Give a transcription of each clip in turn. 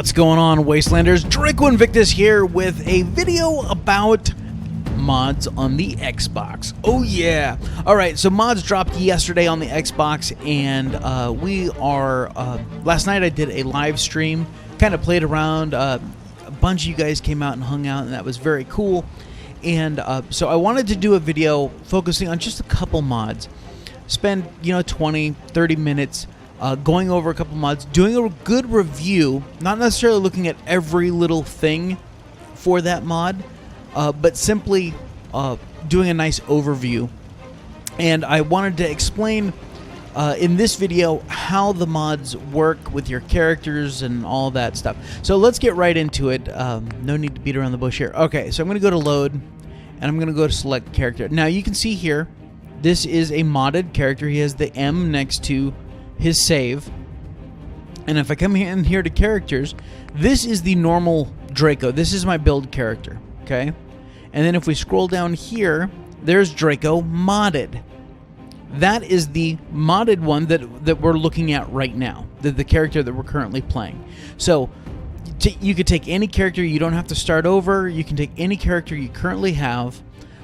What's going on, Wastelanders? Draco Invictus here with a video about mods on the Xbox. Oh yeah! Alright, so mods dropped yesterday on the Xbox, and last night I did a live stream, kind of played around, a bunch of you guys came out and hung out, and that was very cool. And so I wanted to do a video focusing on just a couple mods. Spend, 20, 30 minutes going over a couple mods, doing a good review, not necessarily looking at every little thing for that mod, but simply doing a nice overview. And I wanted to explain in this video how the mods work with your characters and all that stuff. So let's get right into it. No need to beat around the bush here. Okay, so I'm going to go to load, and I'm going to go to select character. Now you can see here, this is a modded character. He has the M next to his save. And if I come in here to characters, this is the normal Draco. This is my build character, okay? And then if we scroll down here, there's Draco modded. That is the modded one that we're looking at right now, the character that we're currently playing. So you could take any character. You don't have to start over. You can take any character you currently have.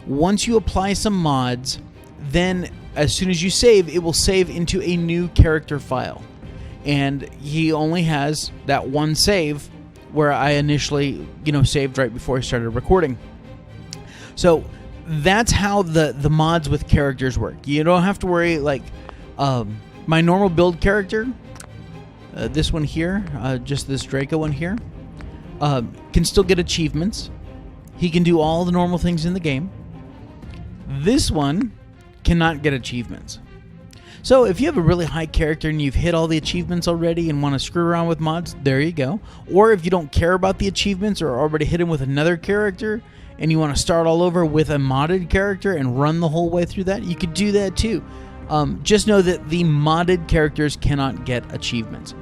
Once you apply some mods, then as soon as you save, it will save into a new character file. And he only has that one save where I initially, saved right before I started recording. So that's how the mods with characters work. You don't have to worry, like my normal build character, this one here, just this Draco one here, can still get achievements. He can do all the normal things in the game. This one cannot get achievements. So if you have a really high character and you've hit all the achievements already and want to screw around with mods, there you go. Or if you don't care about the achievements or already hit him with another character and you want to start all over with a modded character and run the whole way through that, you could do that too. Just know that the modded characters cannot get achievements.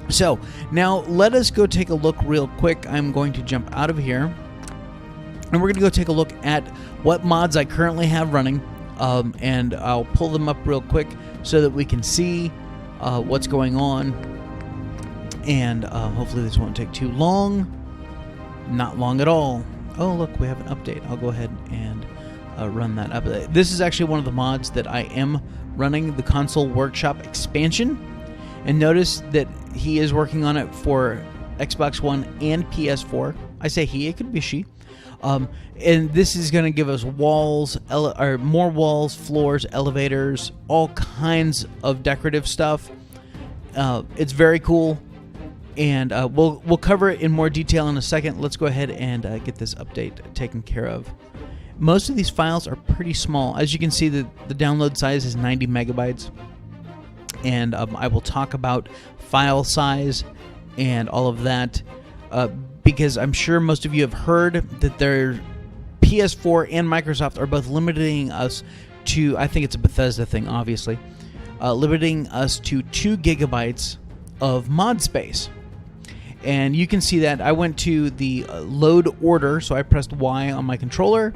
So now let us go take a look real quick. I'm going to jump out of here and we're going to go take a look at what mods I currently have running. And I'll pull them up real quick so that we can see what's going on. And hopefully this won't take too long. Not long at all. Oh, look, we have an update. I'll go ahead and run that update. This is actually one of the mods that I am running, the Console Workshop expansion. And notice that he is working on it for Xbox One and PS4. I say he, it could be she. And this is going to give us walls, or more walls, floors, elevators, all kinds of decorative stuff. It's very cool, and we'll cover it in more detail in a second. Let's go ahead and get this update taken care of. Most of these files are pretty small. As you can see, the download size is 90 megabytes, and I will talk about file size and all of that. Because I'm sure most of you have heard that their PS4 and Microsoft are both limiting us to, I think it's a Bethesda thing, obviously, limiting us to 2 gigabytes of mod space. And you can see that I went to the load order, so I pressed Y on my controller,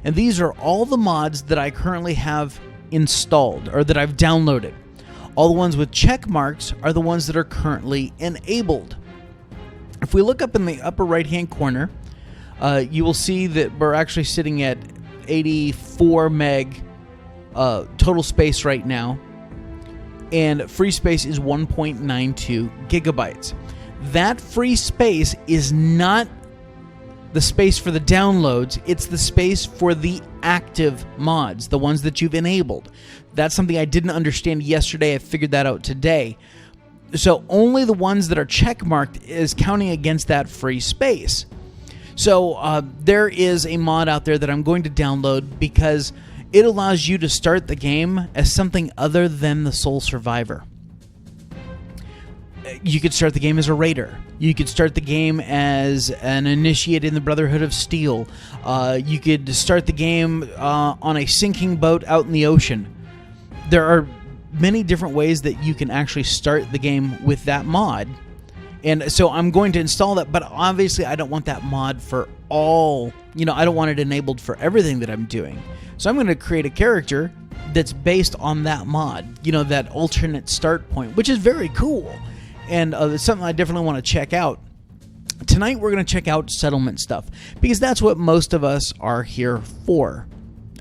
and these are all the mods that I currently have installed, or that I've downloaded. All the ones with check marks are the ones that are currently enabled. If we look up in the upper right-hand corner, you will see that we're actually sitting at 84 meg total space right now, and free space is 1.92 gigabytes. That free space is not the space for the downloads, it's the space for the active mods, the ones that you've enabled. That's something I didn't understand yesterday. I figured that out today. So only the ones that are checkmarked is counting against that free space. So there is a mod out there that I'm going to download because it allows you to start the game as something other than the sole survivor. You could start the game as a raider. You could start the game as an initiate in the Brotherhood of Steel. You could start the game on a sinking boat out in the ocean. There are many different ways that you can actually start the game with that mod. And so I'm going to install that, but obviously I don't want that mod for all, I don't want it enabled for everything that I'm doing. So I'm going to create a character that's based on that mod, that alternate start point, which is very cool. and it's something I definitely want to check out. Tonight we're going to check out settlement stuff, because that's what most of us are here for.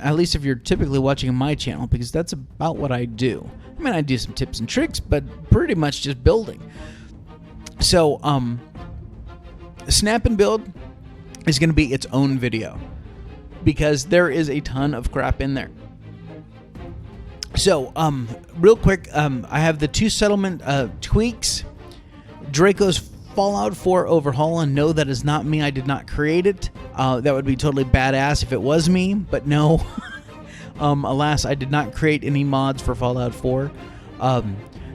At least if you're typically watching my channel, because that's about what I do. I mean, I do some tips and tricks, but pretty much just building. So, Snap and Build is going to be its own video, because there is a ton of crap in there. So, real quick, I have the 2 settlement tweaks. Draco's Fallout 4 overhaul, and no, that is not me. I did not create it. That would be totally badass if it was me, but no. Alas, I did not create any mods for Fallout 4.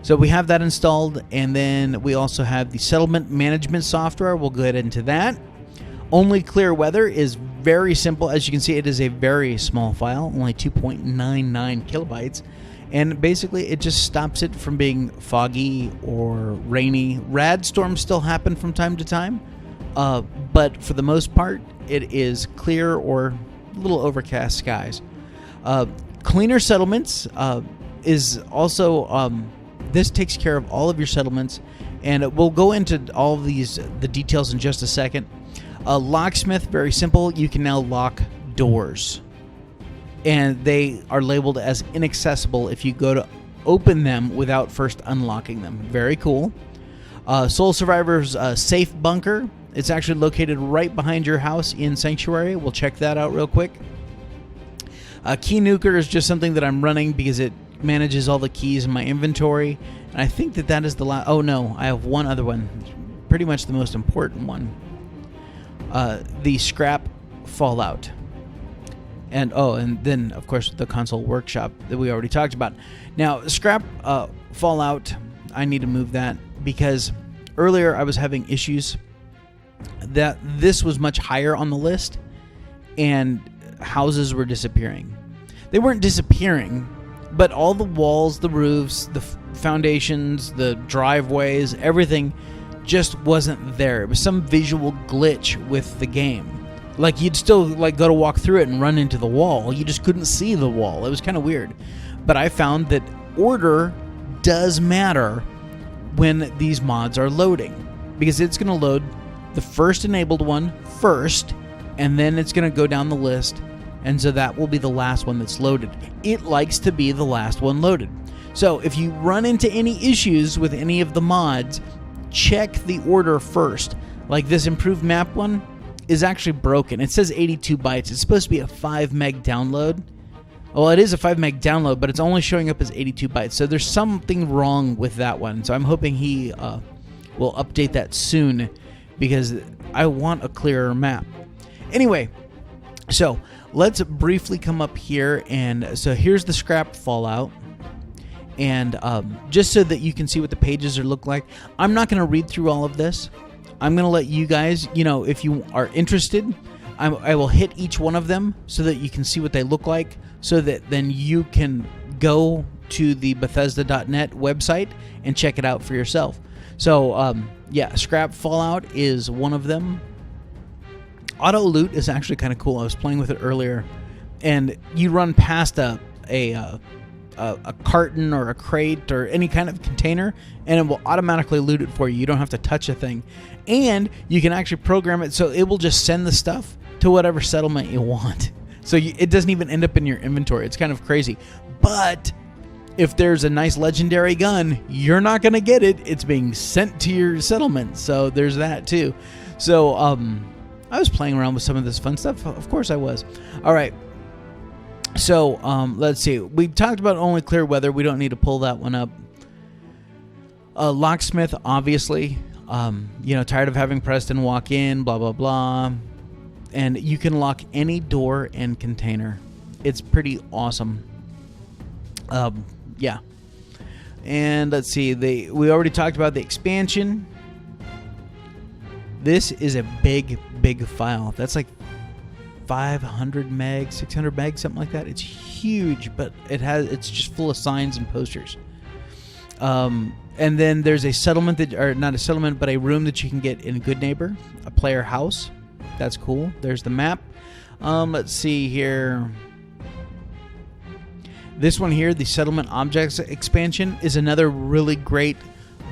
So we have that installed, and then we also have the settlement management software. We'll go ahead into that. Only Clear Weather is very simple. As you can see, it is a very small file, only 2.99 kilobytes. And basically, it just stops it from being foggy or rainy. Rad storms still happen from time to time, but for the most part, it is clear or a little overcast skies. Cleaner settlements is also... this takes care of all of your settlements, and we'll go into all of the details in just a second. Locksmith, very simple. You can now lock doors, and they are labeled as inaccessible if you go to open them without first unlocking them. Very cool. Soul Survivor's safe bunker. It's actually located right behind your house in Sanctuary. We'll check that out real quick. Key Nuker is just something that I'm running because it manages all the keys in my inventory, and I think that is the last. Oh no, I have one other one, pretty much the most important one. The Scrap Fallout, and then of course the Console Workshop that we already talked about. Now Scrap Fallout, I need to move that because earlier I was having issues that this was much higher on the list, and houses were disappearing. They weren't disappearing, but all the walls, the roofs, the foundations, the driveways, everything just wasn't there. It was some visual glitch with the game. Like, you'd still go to walk through it and run into the wall. You just couldn't see the wall. It was kind of weird. But I found that order does matter when these mods are loading, because it's going to load the first enabled one first, and then it's going to go down the list, and so that will be the last one that's loaded. It likes to be the last one loaded. So if you run into any issues with any of the mods, check the order first. Like this improved map one is actually broken. It says 82 bytes. It's supposed to be a 5 meg download. Well, it is a 5 meg download, but it's only showing up as 82 bytes. So there's something wrong with that one. So I'm hoping he will update that soon, because I want a clearer map. Anyway, so let's briefly come up here, and so here's the Scrap Fallout, and just so that you can see what the pages look like. I'm not going to read through all of this. I'm going to let you guys, if you are interested, I will hit each one of them so that you can see what they look like, so that then you can go to the Bethesda.net website and check it out for yourself. So, yeah, Scrap Fallout is one of them. Auto loot is actually kind of cool. I was playing with it earlier, and you run past a carton or a crate or any kind of container, and it will automatically loot it for you. You don't have to touch a thing, and you can actually program it so it will just send the stuff to whatever settlement you want. So it doesn't even end up in your inventory. It's kind of crazy. But if there's a nice legendary gun, you're not going to get it. It's being sent to your settlement. So there's that too. So I was playing around with some of this fun stuff. Of course I was. All right. So let's see. We talked about Only Clear Weather. We don't need to pull that one up. Locksmith, obviously. Tired of having Preston walk in, blah, blah, blah. And you can lock any door and container. It's pretty awesome. Yeah. And let's see. We already talked about the expansion. This is a big, big file. That's like 500 megs, 600 megs, something like that. It's huge, but it's just full of signs and posters. And then there's a settlement not a settlement, but a room that you can get in Good Neighbor, a player house. That's cool. There's the map. Let's see here. This one here, the Settlement Objects expansion, is another really great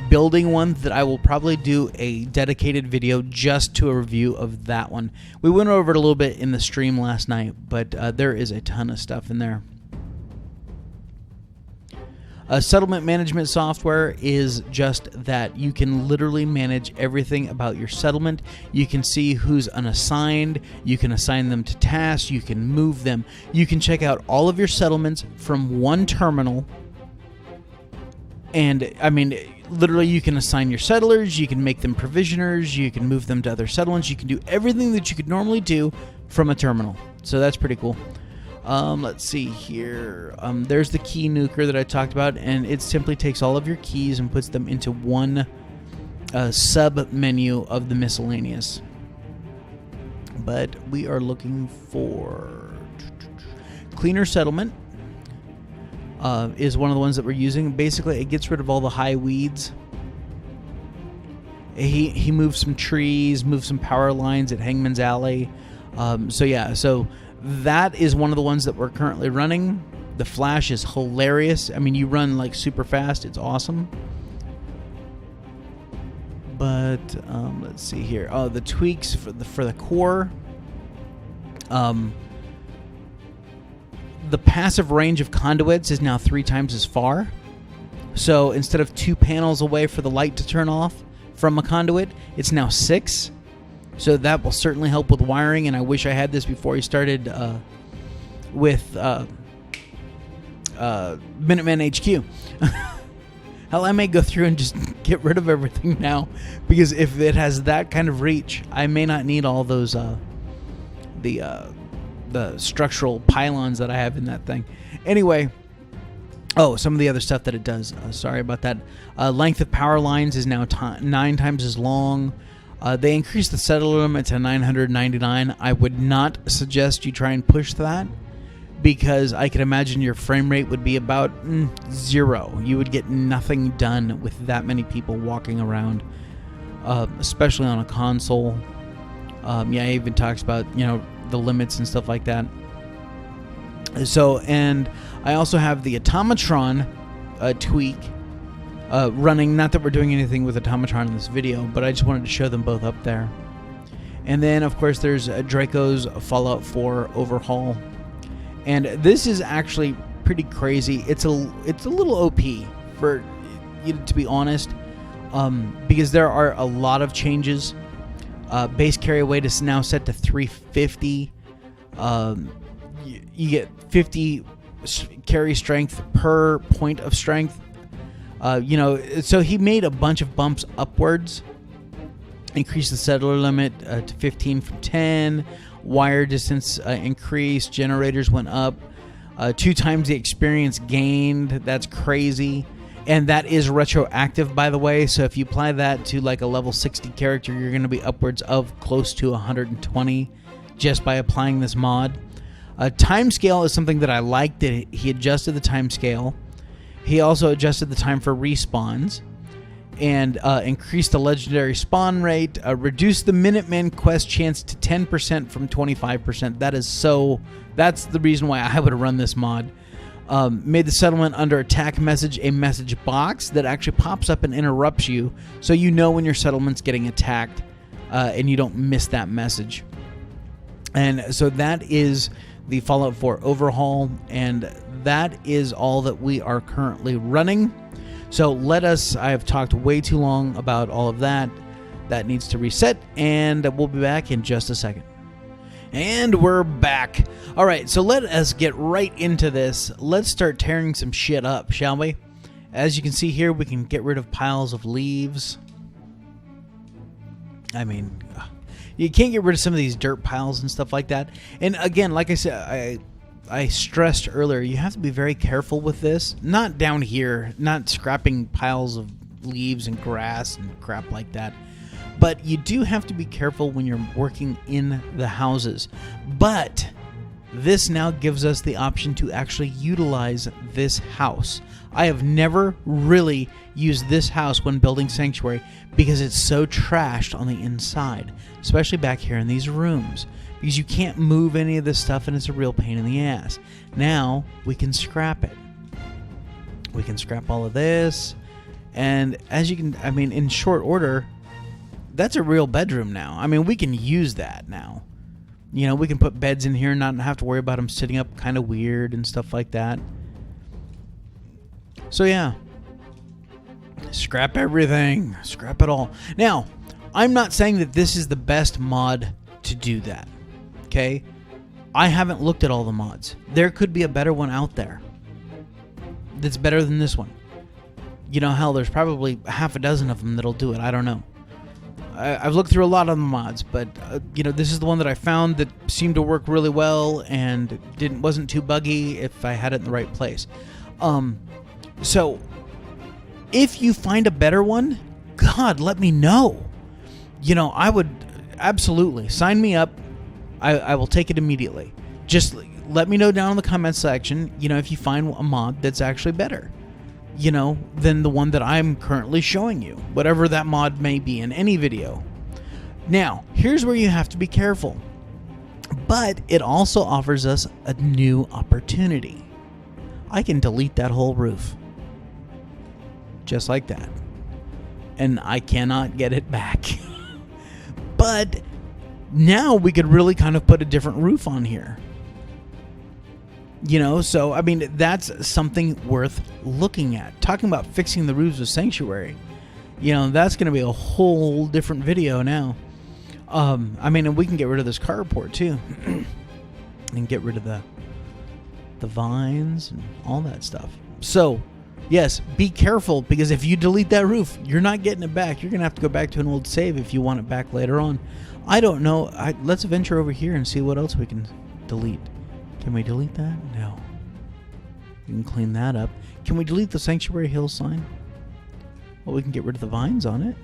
building one that I will probably do a dedicated video just to a review of that one. We went over it a little bit in the stream last night, but there is a ton of stuff in there. Settlement management software is just that. You can literally manage everything about your settlement. You can see who's unassigned. You can assign them to tasks. You can move them. You can check out all of your settlements from one terminal. And, I mean, literally you can assign your settlers. You can make them provisioners. You can move them to other settlements. You can do everything that you could normally do from a terminal. So that's pretty cool. Let's see here. There's the key nuker that I talked about, and it simply takes all of your keys and puts them into one sub menu of the miscellaneous. But we are looking for cleaner settlement. Is one of the ones that we're using. Basically, it gets rid of all the high weeds. He moved some trees, moved some power lines at Hangman's Alley. So that is one of the ones that we're currently running. The Flash is hilarious. I mean, you run like super fast. It's awesome. But let's see here. Oh, the tweaks for the core. The passive range of conduits is now 3 times as far. So instead of 2 panels away for the light to turn off from a conduit, it's now 6. So that will certainly help with wiring, and I wish I had this before he started with Minuteman HQ. Hell, I may go through and just get rid of everything now, because if it has that kind of reach, I may not need all those the structural pylons that I have in that thing. Anyway, some of the other stuff that it does. Sorry about that. Length of power lines is now 9 times as long. They increased the settler limit to 999. I would not suggest you try and push that, because I can imagine your frame rate would be about 0. You would get nothing done with that many people walking around, especially on a console. It even talks about, the limits and stuff like that. So, and I also have the Automatron tweak running. Not that we're doing anything with Automatron in this video, but I just wanted to show them both up there. And then, of course, there's Draco's Fallout 4 overhaul. And this is actually pretty crazy. It's a little OP, for you to be honest, because there are a lot of changes. Base carry weight is now set to 350. You get 50 carry strength per point of strength. So he made a bunch of bumps upwards. Increased the settler limit to 15 from 10. Wire distance increased. Generators went up. 2 times the experience gained. That's crazy. And that is retroactive, by the way. So if you apply that to like a level 60 character, you're going to be upwards of close to 120 just by applying this mod. Time scale is something that I liked. That he adjusted the time scale. He also adjusted the time for respawns, and increased the legendary spawn rate, reduced the Minuteman quest chance to 10% from 25%. That's the reason why I would run this mod. Made the settlement under attack message a message box that actually pops up and interrupts you, so you know when your settlement's getting attacked, and you don't miss that message. And so that is the Fallout 4 overhaul, and that is all that we are currently running. So I have talked way too long about all of that. That needs to reset, and we'll be back in just a second. And we're back. All right, so let us get right into this. Let's start tearing some shit up, shall we? As you can see here, we can get rid of piles of leaves. I mean, you can't get rid of some of these dirt piles and stuff like that. And again, like I said, I stressed earlier, you have to be very careful with this. Not down here, not scrapping piles of leaves and grass and crap like that. But you do have to be careful when you're working in the houses. But this now gives us the option to actually utilize this house. I have never really used this house when building Sanctuary because it's so trashed on the inside, especially back here in these rooms, because you can't move any of this stuff and it's a real pain in the ass. Now we can scrap it. We can scrap all of this, And as you can, I mean, in short order, that's a real bedroom now. I mean, we can use that now. You know, we can put beds in here and not have to worry about them sitting up kind of weird and stuff like that. So yeah, scrap everything, scrap it all. Now, I'm not saying that this is the best mod to do that, okay? I haven't looked at all the mods. There could be a better one out there that's better than this one. You know, hell, there's probably half a dozen of them that'll do it. I don't know. I've looked through a lot of the mods, but you know, this is the one that I found that seemed to work really well and wasn't too buggy if I had it in the right place. So if you find a better one, God, let me know. You know, I would absolutely sign me up. I will take it immediately. Just let me know down in the comments section, you know, if you find a mod that's actually better, you know, than the one that I'm currently showing you, whatever that mod may be in any video. Now, here's where you have to be careful. But it also offers us a new opportunity. I can delete that whole roof. Just like that. And I cannot get it back. But now we could really kind of put a different roof on here. You know, so, I mean, that's something worth looking at. Talking about fixing the roofs of Sanctuary, you know, that's going to be a whole different video now. I mean, and we can get rid of this carport, too. And get rid of the vines and all that stuff. So, yes, be careful, because if you delete that roof, you're not getting it back. You're going to have to go back to an old save if you want it back later on. I don't know. Let's venture over here and see what else we can delete. Can we delete that? No. We can clean that up. Can we delete the Sanctuary Hill sign? Well, we can get rid of the vines on it.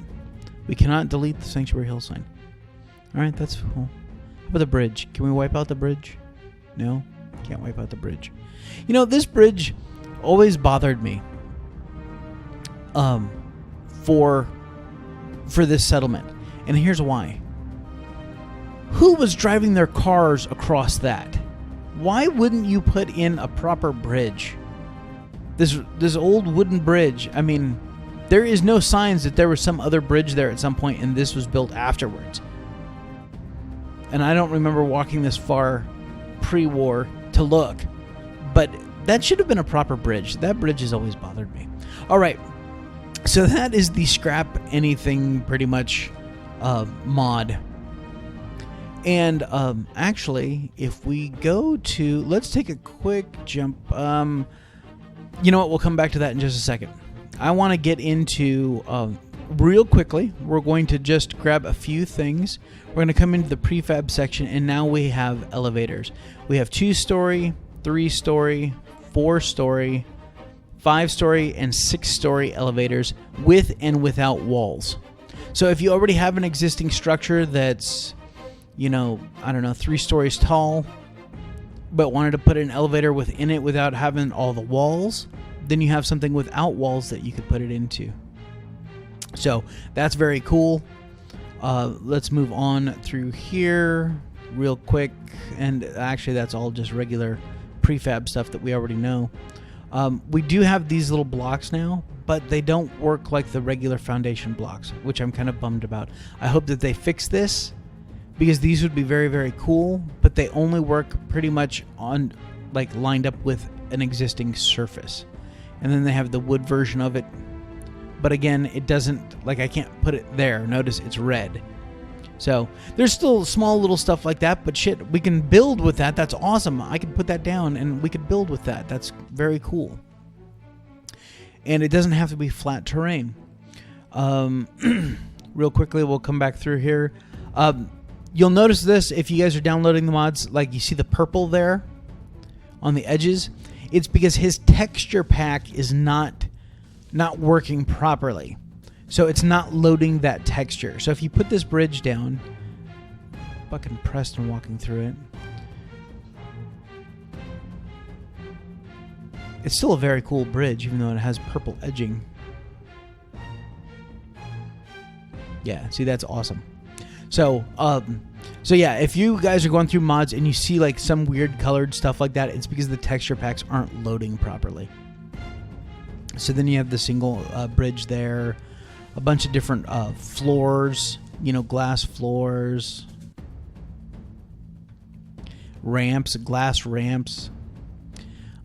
We cannot delete the Sanctuary Hill sign. Alright, that's cool. How about the bridge? Can we wipe out the bridge? No? Can't wipe out the bridge. You know, this bridge always bothered me. For this settlement. And here's why. Who was driving their cars across that? Why wouldn't you put in a proper bridge? This old wooden bridge, I mean, there is no signs that there was some other bridge there at some point and this was built afterwards. And I don't remember walking this far pre-war to look. But that should have been a proper bridge. That bridge has always bothered me. Alright, so that is the scrap anything pretty much mod. And actually, if we go to, let's take a quick jump. You know what? We'll come back to that in just a second. I want to get into, real quickly, we're going to just grab a few things. We're going to come into the prefab section, and now we have elevators. We have 2-story, 3-story, 4-story, 5-story, and 6-story elevators with and without walls. So if you already have an existing structure that's, you know, I don't know, 3 stories tall, but wanted to put an elevator within it without having all the walls, then you have something without walls that you could put it into. So that's very cool. Let's move on through here real quick. And actually, that's all just regular prefab stuff that we already know. We do have these little blocks now, but they don't work like the regular foundation blocks, which I'm kind of bummed about. I hope that they fix this, because these would be very, very cool, but they only work pretty much on, like, lined up with an existing surface. And then they have the wood version of it. But again, it doesn't, like, I can't put it there. Notice it's red. So there's still small little stuff like that, but shit, we can build with that. That's awesome. I can put that down and we could build with that. That's very cool. And it doesn't have to be flat terrain. Real quickly, we'll come back through here. You'll notice this if you guys are downloading the mods, like you see the purple there on the edges. It's because his texture pack is not working properly. So it's not loading that texture. So if you put this bridge down, fucking Preston walking through it, it's still a very cool bridge, even though it has purple edging. Yeah, see, that's awesome. So yeah, if you guys are going through mods and you see like some weird colored stuff like that, it's because the texture packs aren't loading properly. So then you have the single bridge there, a bunch of different floors, glass floors, ramps, glass ramps,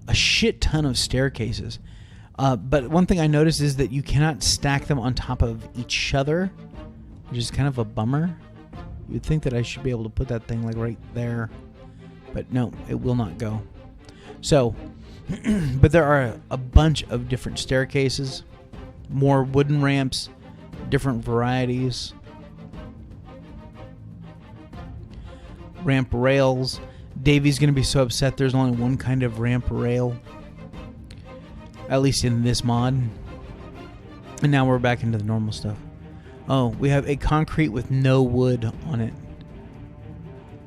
a shit ton of staircases. But one thing I noticed is that you cannot stack them on top of each other, which is kind of a bummer. You'd think that I should be able to put that thing like right there, but no, it will not go. So, but there are a bunch of different staircases, more wooden ramps, different varieties, ramp rails. Davey's going to be so upset there's only one kind of ramp rail, at least in this mod. And now we're back into the normal stuff. Oh, we have a concrete with no wood on it.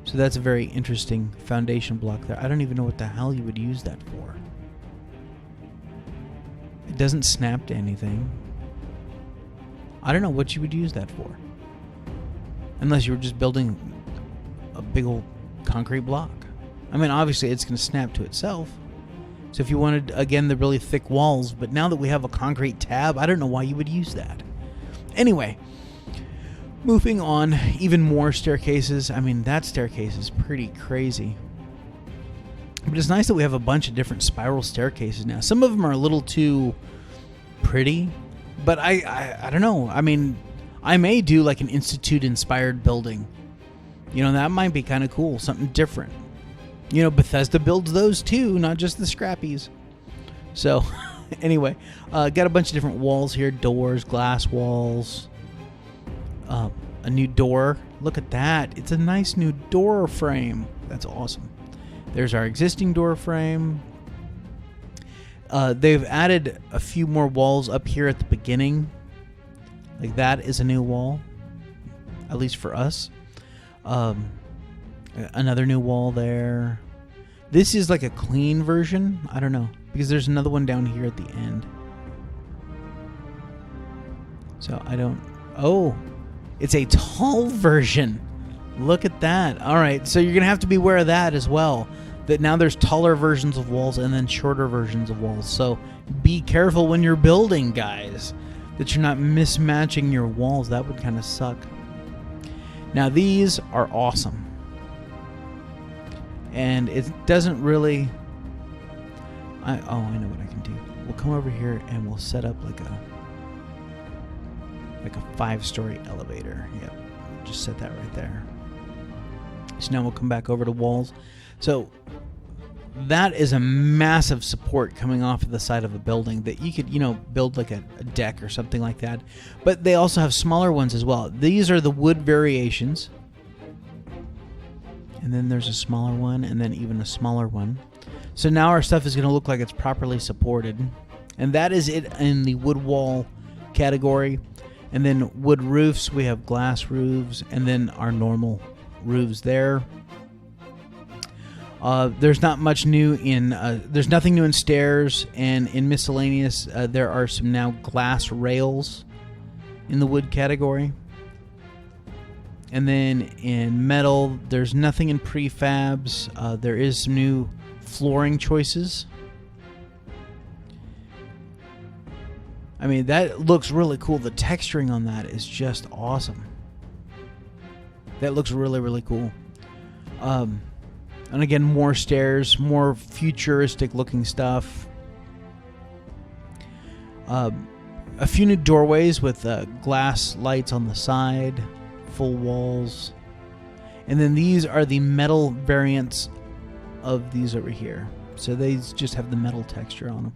So that's a very interesting foundation block there. I don't even know what the hell you would use that for. It doesn't snap to anything. I don't know what you would use that for. Unless you were just building a big old concrete block. I mean, obviously it's going to snap to itself. So if you wanted, again, the really thick walls, but now that we have a concrete tab, I don't know why you would use that. Anyway, moving on, even more staircases. I mean, that staircase is pretty crazy. But it's nice that we have a bunch of different spiral staircases now. Some of them are a little too pretty, but I don't know. I mean, I may do like an Institute-inspired building. That might be kind of cool, something different. Bethesda builds those too, not just the scrappies. So, anyway, got a bunch of different walls here, doors, glass walls, a new door. Look at that. It's a nice new door frame. That's awesome. There's our existing door frame. They've added a few more walls up here at the beginning. Like that is a new wall, at least for us. Another new wall there. This is like a clean version. I don't know, because there's another one down here at the end. So I don't... Oh, it's a tall version. Look at that. All right, so you're going to have to be aware of that as well. That now there's taller versions of walls and then shorter versions of walls. So be careful when you're building, guys, that you're not mismatching your walls. That would kind of suck. Now these are awesome. And it doesn't really... I know what I can do. We'll come over here and we'll set up like a 5-story elevator. Yep, just set that right there. So now we'll come back over to walls. So that is a massive support coming off of the side of a building that you could, build like a deck or something like that. But they also have smaller ones as well. These are the wood variations. And then there's a smaller one, and then even a smaller one. So now our stuff is going to look like it's properly supported. And that is it in the wood wall category. And then wood roofs, we have glass roofs, and then our normal roofs there. There's not much new in... there's nothing new in stairs, and in miscellaneous, there are some now glass rails in the wood category. And then in metal, there's nothing in prefabs. There is some new flooring choices. I mean, that looks really cool. The texturing on that is just awesome. That looks really, really cool. And again, more stairs, more futuristic looking stuff. A few new doorways with glass lights on the side. Full walls. And then these are the metal variants of these over here. So they just have the metal texture on them.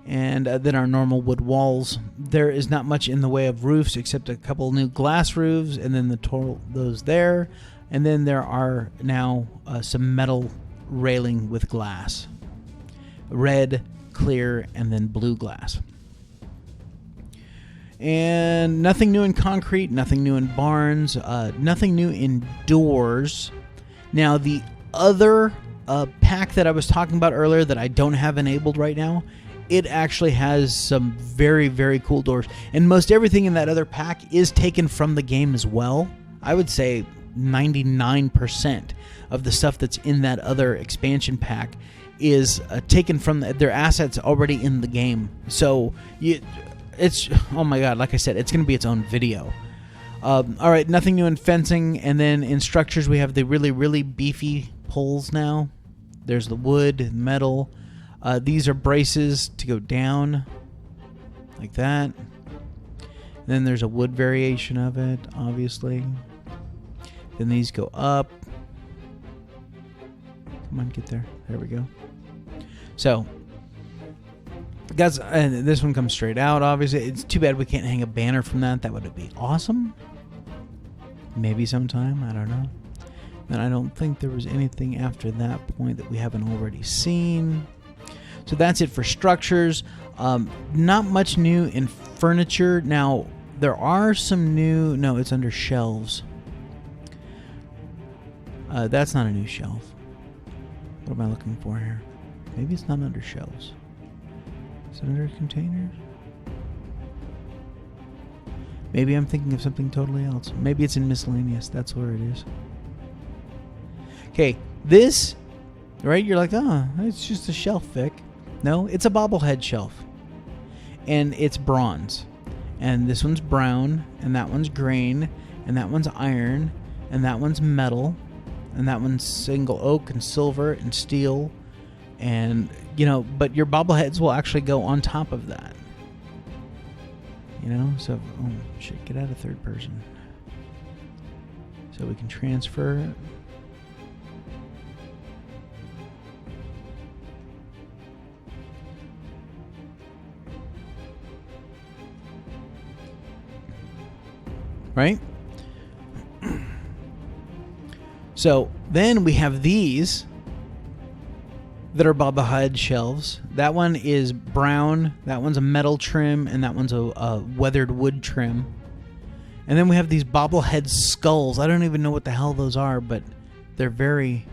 And then our normal wood walls. There is not much in the way of roofs except a couple new glass roofs, and then those there. And then there are now some metal railing with glass. Red, clear, and then blue glass. And nothing new in concrete, nothing new in barns, nothing new in doors. Now, the other pack that I was talking about earlier that I don't have enabled right now, it actually has some very, very cool doors. And most everything in that other pack is taken from the game as well. I would say 99% of the stuff that's in that other expansion pack is taken from their assets already in the game. So it's, oh my god, like I said, it's going to be its own video. All right, nothing new in fencing. And then in structures, we have the really, really beefy poles now. There's the wood, metal. These are braces to go down like that. Then there's a wood variation of it, obviously. Then these go up. Come on, get there. There we go. So, guys, this one comes straight out, obviously. It's too bad we can't hang a banner from that. That would be awesome. Maybe sometime. I don't know. And I don't think there was anything after that point that we haven't already seen. So that's it for structures. Not much new in furniture. Now, there are some new... No, it's under shelves. That's not a new shelf. What am I looking for here? Maybe it's not under shelves. Is it under containers? Maybe I'm thinking of something totally else. Maybe it's in miscellaneous. That's where it is. Okay, this... Right? You're like, oh, it's just a shelf, Vic. No, it's a bobblehead shelf. And it's bronze. And this one's brown, and that one's green, and that one's iron, and that one's metal, and that one's single oak and silver and steel. And, you know, but your bobbleheads will actually go on top of that. You know, so, oh, shit, get out of third person. So we can transfer it. Right? So then we have these that are bobblehead shelves. That one is brown, that one's a metal trim, and that one's a weathered wood trim. And then we have these bobblehead skulls. I don't even know what the hell those are, but they're very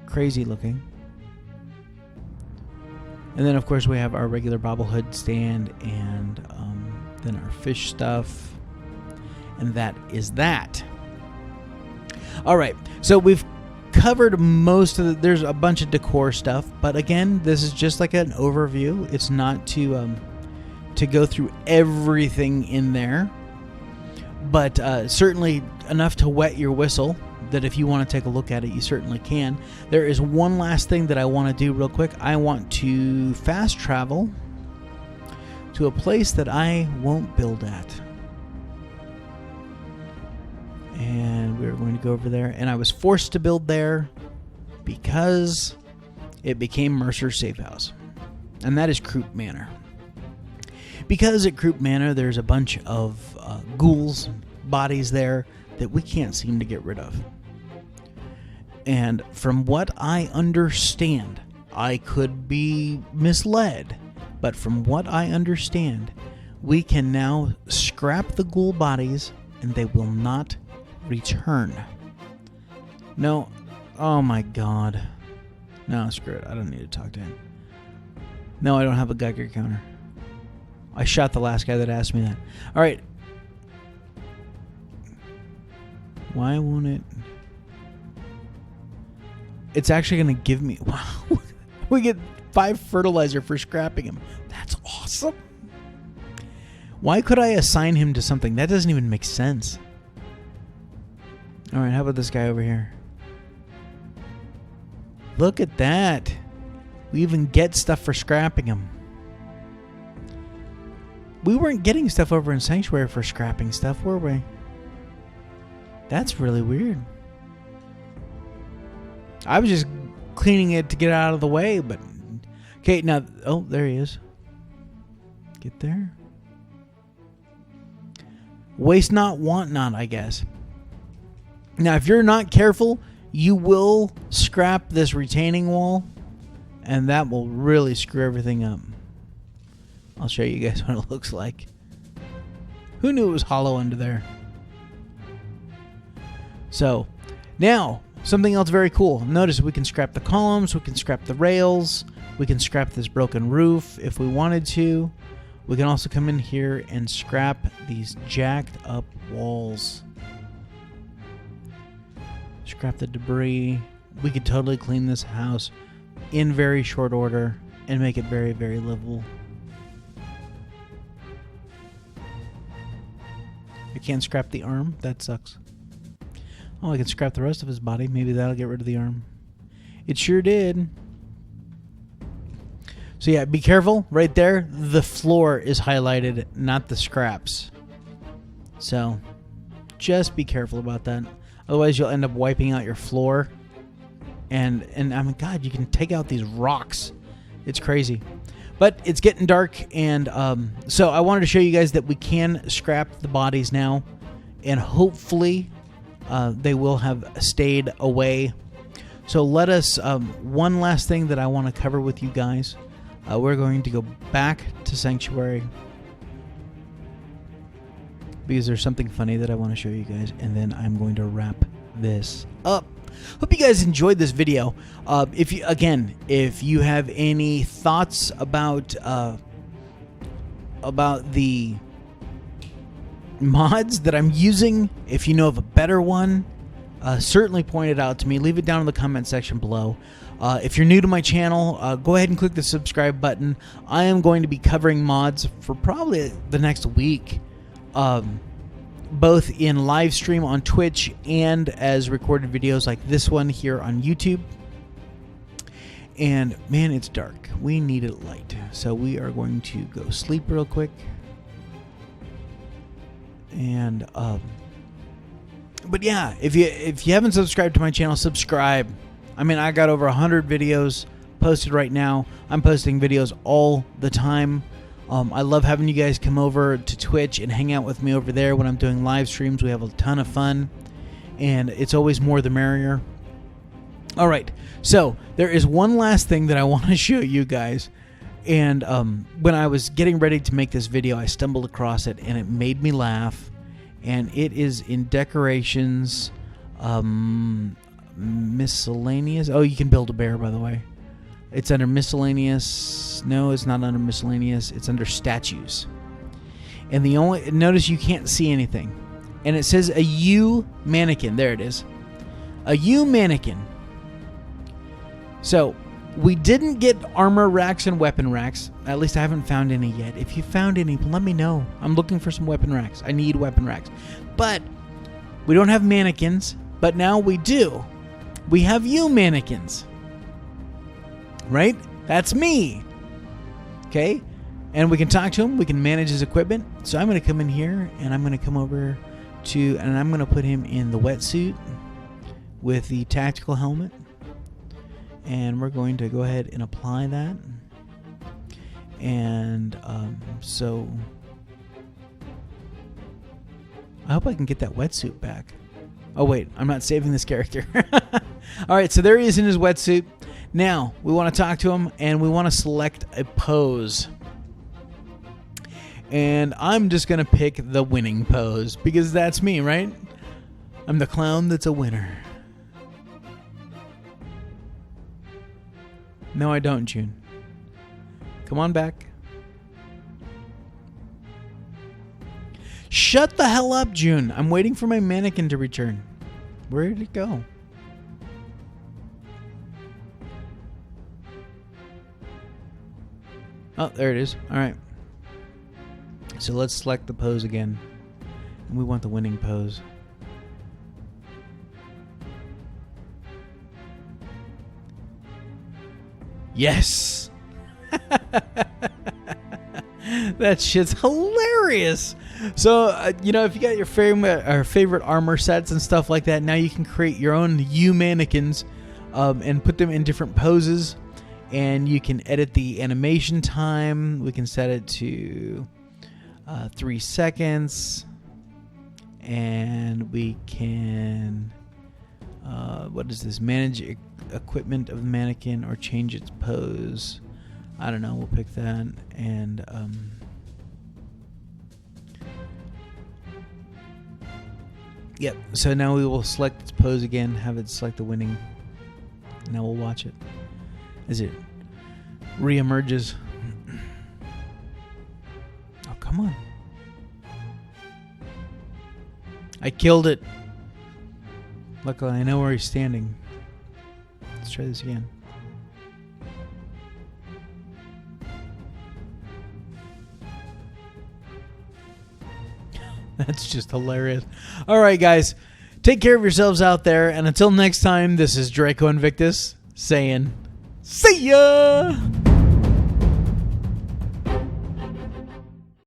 crazy looking. And then, of course, we have our regular bobblehead stand, and then our fish stuff. And that is that. All right, so we've covered most of the... There's a bunch of decor stuff, but again, this is just like an overview. It's not to go through everything in there, but certainly enough to wet your whistle that if you want to take a look at it, you certainly can. There is one last thing that I want to do real quick. I want to fast travel to a place that I won't build at. And we were going to go over there, and I was forced to build there because it became Mercer Safehouse, and that is Croup Manor. Because at Croup Manor there's a bunch of ghouls, bodies there that we can't seem to get rid of. And from what I understand, I could be misled, but from what I understand, we can now scrap the ghoul bodies and they will not return. No. Oh my god. No, screw it. I don't need to talk to him. No, I don't have a Geiger counter. I shot the last guy that asked me that. Alright. Why won't it... It's actually going to give me... Wow. We get 5 fertilizer for scrapping him. That's awesome. Why could I assign him to something? That doesn't even make sense. Alright, how about this guy over here? Look at that. We even get stuff for scrapping him. We weren't getting stuff over in Sanctuary for scrapping stuff, were we? That's really weird. I was just cleaning it to get out of the way, but... Okay, now... Oh, there he is. Get there. Waste not, want not, I guess. Now, if you're not careful, you will scrap this retaining wall, and that will really screw everything up. I'll show you guys what it looks like. Who knew it was hollow under there? So, now, something else very cool. Notice we can scrap the columns, we can scrap the rails, we can scrap this broken roof if we wanted to. We can also come in here and scrap these jacked up walls. Scrap the debris. we could totally clean this house in very short order and make it very, very livable. I can't scrap the arm. That sucks. Oh, I can scrap the rest of his body. Maybe that'll get rid of the arm. It sure did. So yeah, be careful. Right there, the floor is highlighted, not the scraps. So just be careful about that. Otherwise, you'll end up wiping out your floor. And I mean, God, you can take out these rocks. It's crazy. But it's getting dark, and so I wanted to show you guys that we can scrap the bodies now, and hopefully they will have stayed away. So let us, one last thing that I want to cover with you guys. We're going to go back to Sanctuary because there's something funny that I want to show you guys, and then I'm going to wrap this up. Hope you guys enjoyed this video. If you have any thoughts about the mods that I'm using, if you know of a better one, certainly point it out to me. Leave it down in the comment section below. If you're new to my channel, go ahead and click the subscribe button. I am going to be covering mods for probably the next week, both in live stream on Twitch and as recorded videos like this one here on YouTube. And man, it's dark. We need it light. So we are going to go sleep real quick. And but yeah, if you haven't subscribed to my channel, subscribe. I mean, I got over 100 videos posted right now. I'm posting videos all the time. I love having you guys come over to Twitch and hang out with me over there when I'm doing live streams. We have a ton of fun, and it's always more the merrier. All right, so there is one last thing that I want to show you guys. And when I was getting ready to make this video, I stumbled across it, and it made me laugh. And it is in decorations, miscellaneous. Oh, you can build a bear, by the way. It's under miscellaneous. No, it's not under miscellaneous. It's under statues. And the only, notice you can't see anything. And it says a U mannequin. There it is. A U mannequin. So we didn't get armor racks and weapon racks. At least I haven't found any yet. If you found any, let me know. I'm looking for some weapon racks. I need weapon racks. But we don't have mannequins. But now we do. We have U mannequins. Right? That's me. Okay? And we can talk to him. We can manage his equipment. So I'm going to come in here, and I'm going to come over to, and I'm going to put him in the wetsuit with the tactical helmet. And we're going to go ahead and apply that. And so I hope I can get that wetsuit back. Oh, wait. I'm not saving this character. All right. So there he is in his wetsuit. Now, we want to talk to him, and we want to select a pose. And I'm just going to pick the winning pose, because that's me, right? I'm the clown that's a winner. No, I don't, June. Come on back. Shut the hell up, June. I'm waiting for my mannequin to return. Where did it go? Oh, there it is. All right. So let's select the pose again. And we want the winning pose. Yes! That shit's hilarious. So, you know, if you got your favorite armor sets and stuff like that, now you can create your own U mannequins and put them in different poses. And you can edit the animation time. We can set it to 3 seconds. And we can, what is this? Manage equipment of the mannequin or change its pose. I don't know. We'll pick that. And yep. So now we will select its pose again. Have it select the winning. Now we'll watch it as it re-emerges. Oh, come on. I killed it. Luckily, I know where he's standing. Let's try this again. That's just hilarious. All right, guys. Take care of yourselves out there. And until next time, this is Draco Invictus saying, see ya!